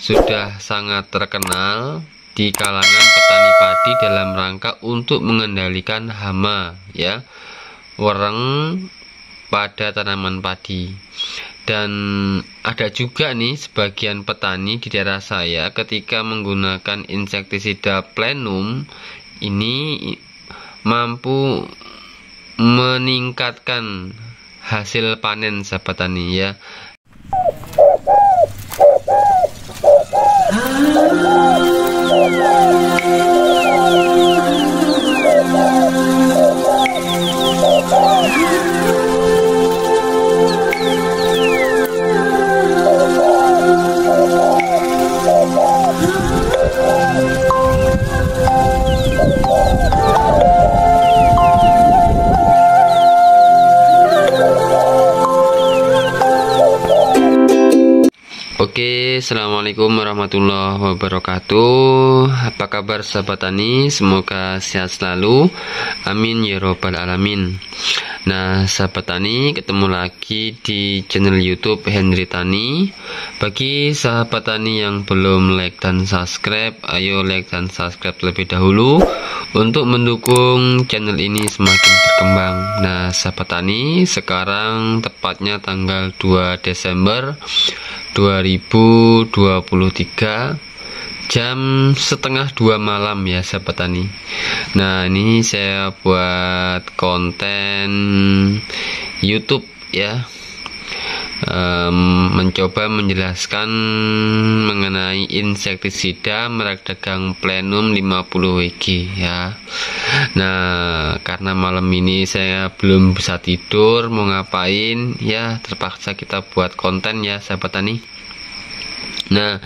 sudah sangat terkenal di kalangan petani padi dalam rangka untuk mengendalikan hama ya, wereng pada tanaman padi. Dan ada juga nih sebagian petani di daerah saya ketika menggunakan insektisida plenum ini mampu meningkatkan hasil panen sahabat tani ya. Oke, assalamualaikum warahmatullahi wabarakatuh. Apa kabar sahabat tani? Semoga sehat selalu. Amin ya robbal alamin. Nah sahabat tani, ketemu lagi di channel YouTube Henry Tani. Bagi sahabat tani yang belum like dan subscribe, ayo like dan subscribe terlebih dahulu untuk mendukung channel ini semakin berkembang. Nah sahabat tani, sekarang tepatnya tanggal 2 Desember 2023 jam setengah 2 malam ya sahabat tani. Nah ini saya buat konten YouTube ya, mencoba menjelaskan mengenai insektisida merek dagang plenum 50 WG ya. Nah karena malam ini saya belum bisa tidur, mau ngapain ya, terpaksa kita buat konten ya sahabat tani. Nah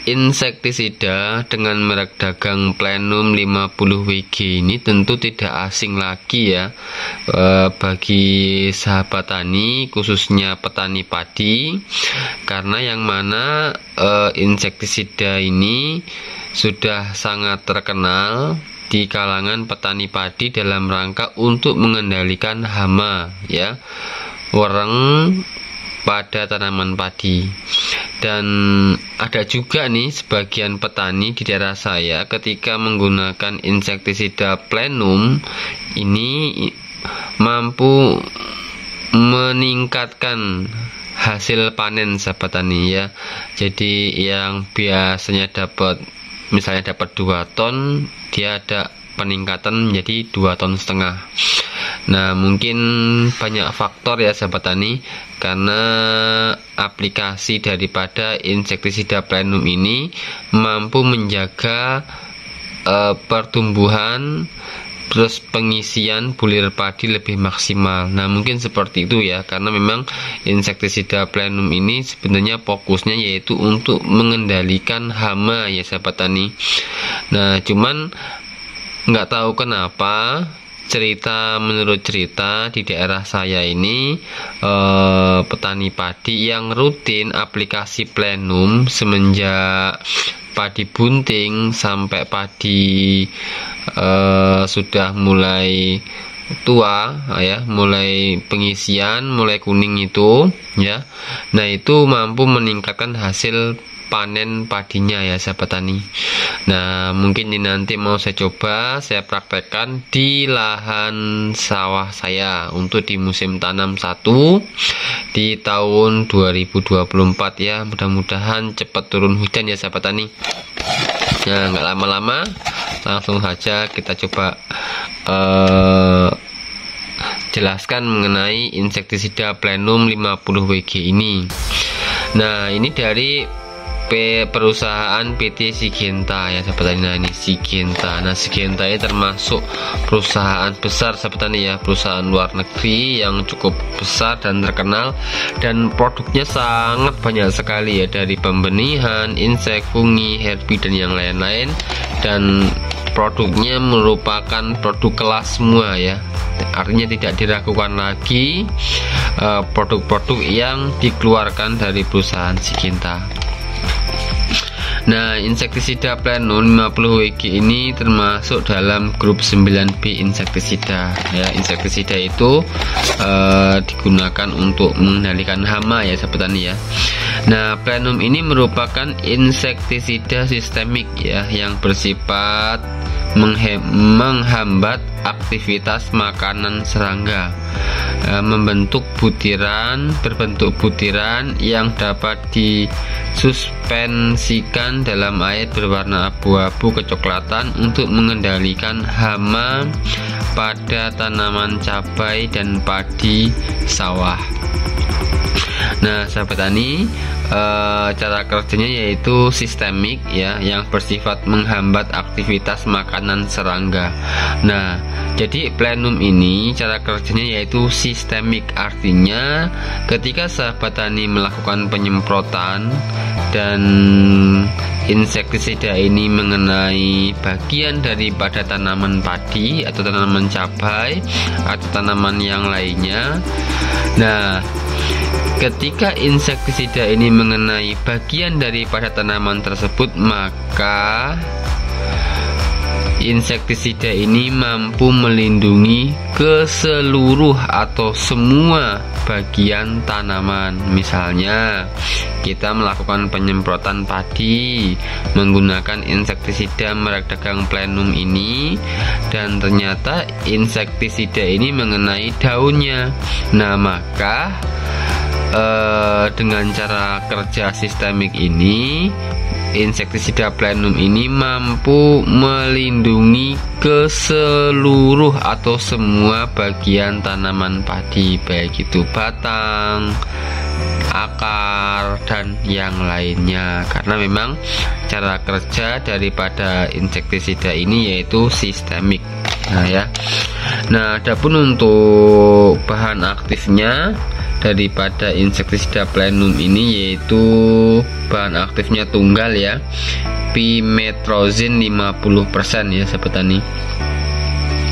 insektisida dengan merek dagang plenum 50 WG ini tentu tidak asing lagi ya bagi sahabat tani, khususnya petani padi, karena yang mana insektisida ini sudah sangat terkenal di kalangan petani padi dalam rangka untuk mengendalikan hama ya, wereng pada tanaman padi. Dan ada juga nih sebagian petani di daerah saya ketika menggunakan insektisida plenum ini mampu meningkatkan hasil panen sahabat tani ya. Jadi yang biasanya misalnya dapat 2 ton, dia ada peningkatan menjadi 2,5 ton. Nah mungkin banyak faktor ya sahabat tani, karena aplikasi daripada insektisida plenum ini mampu menjaga pertumbuhan terus pengisian bulir padi lebih maksimal. Nah mungkin seperti itu ya, karena memang insektisida plenum ini sebenarnya fokusnya yaitu untuk mengendalikan hama ya sahabat tani. Nah cuman nggak tahu kenapa menurut cerita di daerah saya ini petani padi yang rutin aplikasi plenum semenjak padi bunting sampai padi sudah mulai tua ya, mulai pengisian, mulai kuning itu ya. Nah itu mampu meningkatkan hasil panen padinya ya sahabat tani. Nah mungkin ini nanti mau saya coba, saya praktekkan di lahan sawah saya untuk di musim tanam 1 di tahun 2024 ya. Mudah-mudahan cepat turun hujan ya sahabat tani. Nah nggak lama-lama, langsung saja kita coba jelaskan mengenai insektisida plenum 50 WG ini. Nah ini dari perusahaan PT Syngenta ya sahabat tani. Nah ini Syngenta. Nah Syngenta ini termasuk perusahaan besar sahabat tani ya, perusahaan luar negeri yang cukup besar dan terkenal, dan produknya sangat banyak sekali ya, dari pembenihan, insek, fungi, herbi dan yang lain-lain. Dan produknya merupakan produk kelas semua ya, artinya tidak diragukan lagi produk-produk yang dikeluarkan dari perusahaan Syngenta. Nah, insektisida plenum 50 WG ini termasuk dalam grup 9B insektisida. Ya, insektisida itu digunakan untuk mengendalikan hama ya sahabat tani ya. Nah, plenum ini merupakan insektisida sistemik ya, yang bersifat menghambat aktivitas makanan serangga, berbentuk butiran yang dapat disuspensikan dalam air berwarna abu-abu kecoklatan untuk mengendalikan hama pada tanaman cabai dan padi sawah. Nah, sahabat tani, cara kerjanya yaitu sistemik ya, yang bersifat menghambat aktivitas makanan serangga. Nah, jadi plenum ini cara kerjanya yaitu sistemik, artinya ketika sahabat tani melakukan penyemprotan dan insektisida ini mengenai bagian daripada tanaman padi atau tanaman cabai atau tanaman yang lainnya. Nah, ketika insektisida ini mengenai bagian daripada tanaman tersebut, maka insektisida ini mampu melindungi ke seluruh atau semua bagian tanaman. Misalnya, kita melakukan penyemprotan padi menggunakan insektisida merek dagang plenum ini, dan ternyata insektisida ini mengenai daunnya. Nah, maka dengan cara kerja sistemik ini, insektisida plenum ini mampu melindungi ke seluruh atau semua bagian tanaman padi, baik itu batang, akar, dan yang lainnya, karena memang cara kerja daripada insektisida ini yaitu sistemik. Nah ya, nah adapun untuk bahan aktifnya daripada insektisida plenum ini yaitu bahan aktifnya tunggal ya, pimetrozin 50% ya sahabat tani.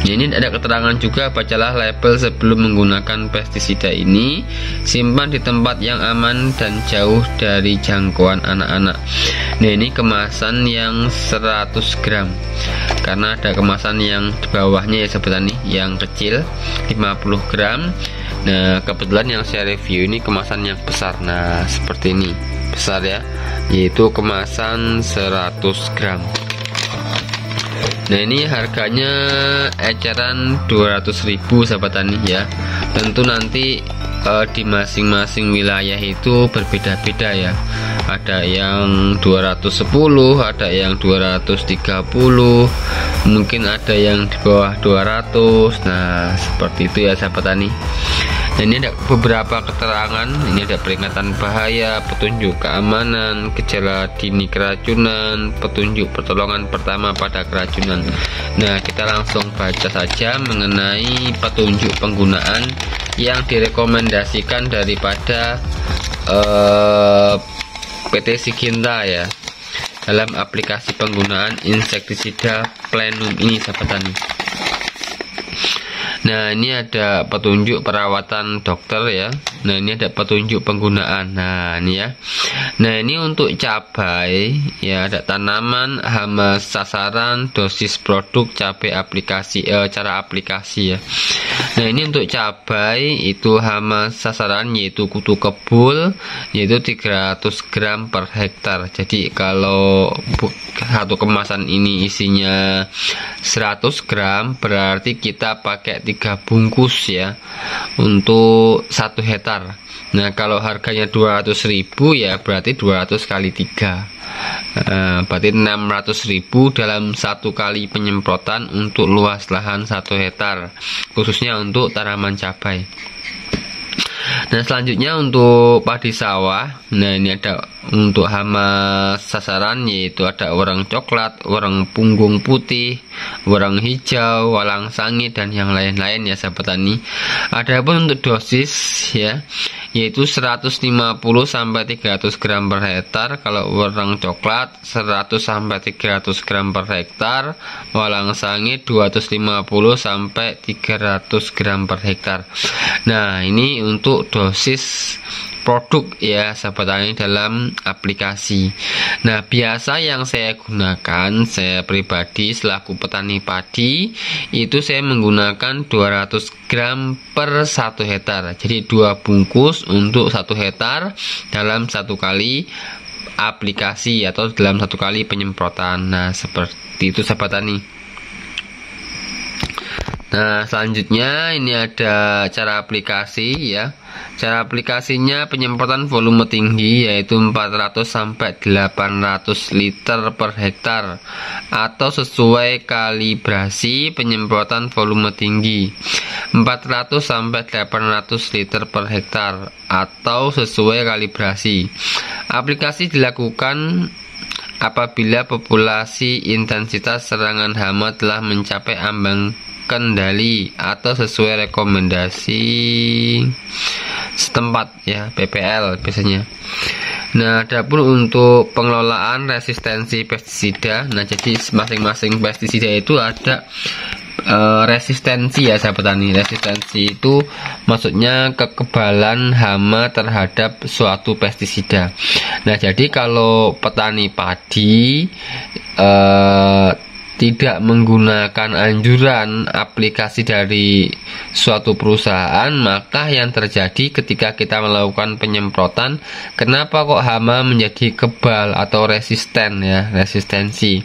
Ini ada keterangan juga, bacalah label sebelum menggunakan pestisida ini, simpan di tempat yang aman dan jauh dari jangkauan anak-anak. Nah, ini kemasan yang 100 gram, karena ada kemasan yang di bawahnya ya sahabat tani, yang kecil 50 gram. Nah, kebetulan yang saya review ini kemasan yang besar. Nah, seperti ini, besar ya, yaitu kemasan 100 gram. Nah, ini harganya eceran 200.000 sahabat tani ya. Tentu nanti di masing-masing wilayah itu berbeda-beda ya. Ada yang 210, ada yang 230, mungkin ada yang di bawah 200. Nah, seperti itu ya sahabat tani. Nah, ini ada beberapa keterangan. Ini ada peringatan bahaya, petunjuk keamanan, gejala dini keracunan, petunjuk pertolongan pertama pada keracunan. Nah, kita langsung baca saja mengenai petunjuk penggunaan yang direkomendasikan daripada PT Siginta ya, dalam aplikasi penggunaan insektisida plenum ini sahabat tani. Nah, ini ada petunjuk perawatan dokter ya. Nah, ini ada petunjuk penggunaan. Nah, ini ya. Nah, ini untuk cabai ya, ada tanaman, hama sasaran, dosis produk, cabai aplikasi, cara aplikasi ya. Nah, ini untuk cabai itu hama sasaran yaitu kutu kebul, yaitu 300 gram per hektar. Jadi kalau satu kemasan ini isinya 100 gram, berarti kita pakai 3 bungkus ya untuk 1 hektar. Nah, kalau harganya 200.000 ya berarti 200 kali 3, berarti 600.000 dalam 1 kali penyemprotan untuk luas lahan 1 hektar, khususnya untuk tanaman cabai. Nah, selanjutnya untuk padi sawah. Nah, ini ada untuk hama sasaran yaitu ada warang coklat, warang punggung putih, warang hijau, walang sangit, dan yang lain-lain ya sahabat tani. Adapun untuk dosis ya, yaitu 150 sampai 300 gram per hektar. Kalau warang coklat 100 sampai 300 gram per hektar, walang sangit 250 sampai 300 gram per hektar. Nah, ini untuk dosis produk ya sahabat tani dalam aplikasi. Nah, biasa yang saya gunakan, saya pribadi selaku petani padi itu saya menggunakan 200 gram per 1 hektar. Jadi 2 bungkus untuk 1 hektar dalam 1 kali aplikasi atau dalam 1 kali penyemprotan. Nah, seperti itu sahabat tani. Nah, selanjutnya ini ada cara aplikasi ya. Cara aplikasinya penyemprotan volume tinggi yaitu 400 sampai 800 liter per hektar atau sesuai kalibrasi penyemprotan volume tinggi 400 sampai 800 liter per hektar atau sesuai kalibrasi. Aplikasi dilakukan apabila populasi intensitas serangan hama telah mencapai ambang kendali atau sesuai rekomendasi setempat ya, PPL biasanya. Nah, adapun untuk pengelolaan resistensi pestisida, nah jadi masing-masing pestisida itu ada resistensi ya sahabat tani. Resistensi itu maksudnya kekebalan hama terhadap suatu pestisida. Nah, jadi kalau petani padi tidak menggunakan anjuran aplikasi dari suatu perusahaan, maka yang terjadi ketika kita melakukan penyemprotan, kenapa kok hama menjadi kebal atau resisten ya, resistensi.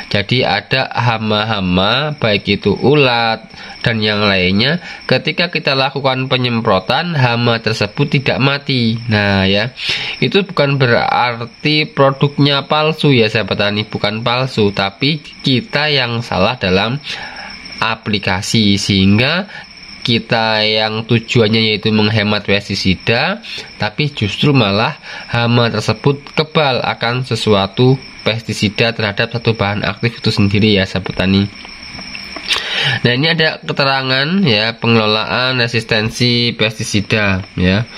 Jadi ada hama-hama baik itu ulat dan yang lainnya, ketika kita lakukan penyemprotan hama tersebut tidak mati. Nah ya, itu bukan berarti produknya palsu ya sahabat tani, bukan palsu, tapi kita yang salah dalam aplikasi, sehingga kita yang tujuannya yaitu menghemat pestisida, tapi justru malah hama tersebut kebal akan sesuatu pestisida terhadap satu bahan aktif itu sendiri ya sahabat tani. Nah, ini ada keterangan ya pengelolaan resistensi pestisida ya.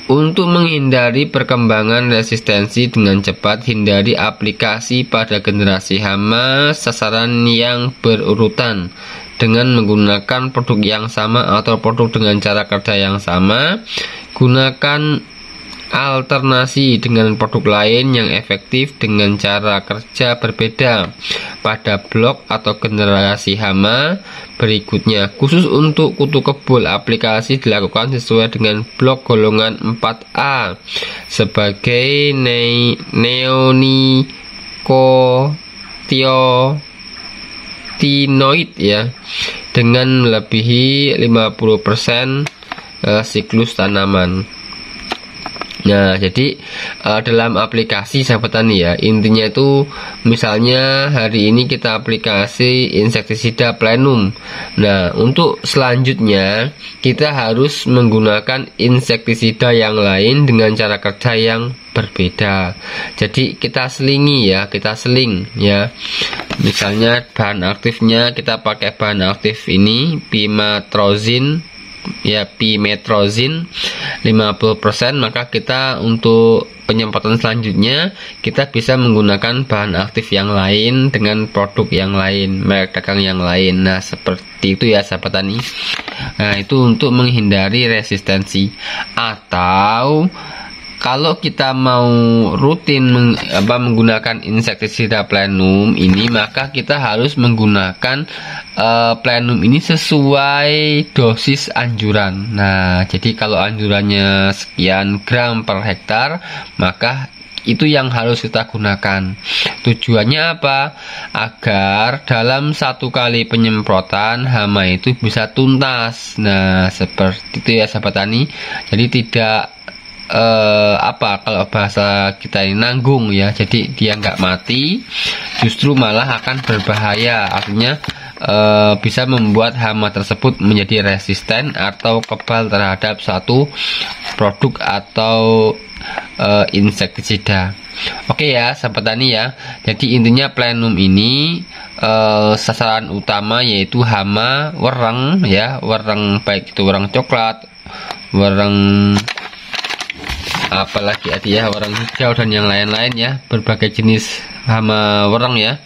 Untuk menghindari perkembangan resistensi dengan cepat, hindari aplikasi pada generasi hama sasaran yang berurutan dengan menggunakan produk yang sama atau produk dengan cara kerja yang sama. Gunakan alternasi dengan produk lain yang efektif dengan cara kerja berbeda pada blok atau generasi hama berikutnya. Khusus untuk kutu kebul, aplikasi dilakukan sesuai dengan blok golongan 4A sebagai neonicotinoid ya, dengan melebihi 50% siklus tanaman. Nah, jadi dalam aplikasi sahabat tani ya, intinya itu misalnya hari ini kita aplikasi insektisida plenum. Nah, untuk selanjutnya kita harus menggunakan insektisida yang lain dengan cara kerja yang berbeda. Jadi kita selingi ya, kita seling ya. Misalnya bahan aktifnya kita pakai bahan aktif ini pimetrozin ya, pimetrozin 50%, maka kita untuk penyemprotan selanjutnya kita bisa menggunakan bahan aktif yang lain dengan produk yang lain, merek dagang yang lain. Nah, seperti itu ya sahabat tani. Nah, itu untuk menghindari resistensi. Atau kalau kita mau rutin menggunakan insektisida plenum ini, maka kita harus menggunakan plenum ini sesuai dosis anjuran. Nah, jadi kalau anjurannya sekian gram per hektar, maka itu yang harus kita gunakan. Tujuannya apa? Agar dalam 1 kali penyemprotan hama itu bisa tuntas. Nah, seperti itu ya sahabat tani. Jadi tidak kalau bahasa kita ini nanggung ya, jadi dia nggak mati, justru malah akan berbahaya. Artinya bisa membuat hama tersebut menjadi resisten atau kebal terhadap satu produk atau insektisida. Oke ya sahabat tani ya, jadi intinya plenum ini sasaran utama yaitu hama wereng ya, wereng baik itu wereng coklat, wereng apalagi ya, warna hijau dan yang lain-lain ya, berbagai jenis hama wereng ya,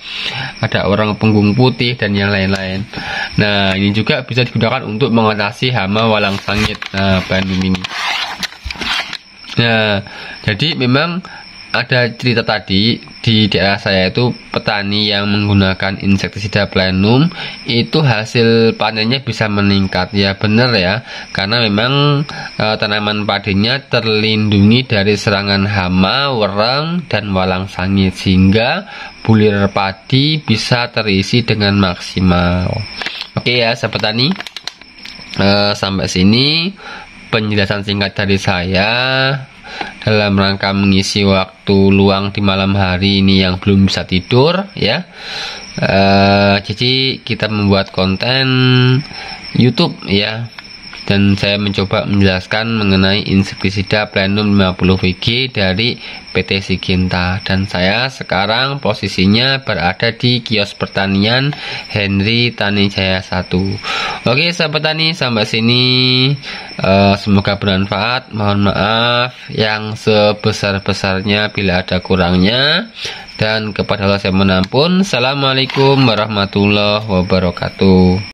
ada wereng punggung putih dan yang lain-lain. Nah, ini juga bisa digunakan untuk mengatasi hama walang sangit. Nah, plenum ini. Nah, jadi memang ada cerita tadi di daerah saya itu petani yang menggunakan insektisida Plenum itu hasil panennya bisa meningkat. Ya benar ya, karena memang tanaman padinya terlindungi dari serangan hama, wereng, dan walang sangit sehingga bulir padi bisa terisi dengan maksimal. Oke ya sahabat tani, sampai sini penjelasan singkat dari saya dalam rangka mengisi waktu luang di malam hari ini yang belum bisa tidur ya. Jadi kita membuat konten YouTube ya, dan saya mencoba menjelaskan mengenai insektisida Plenum 50 VG dari PT Syngenta, dan saya sekarang posisinya berada di kios pertanian Henry Tani Jaya 1. Oke sahabat tani, sampai sini semoga bermanfaat. Mohon maaf yang sebesar-besarnya bila ada kurangnya, dan kepada Allah saya mohon ampun. Assalamualaikum warahmatullahi wabarakatuh.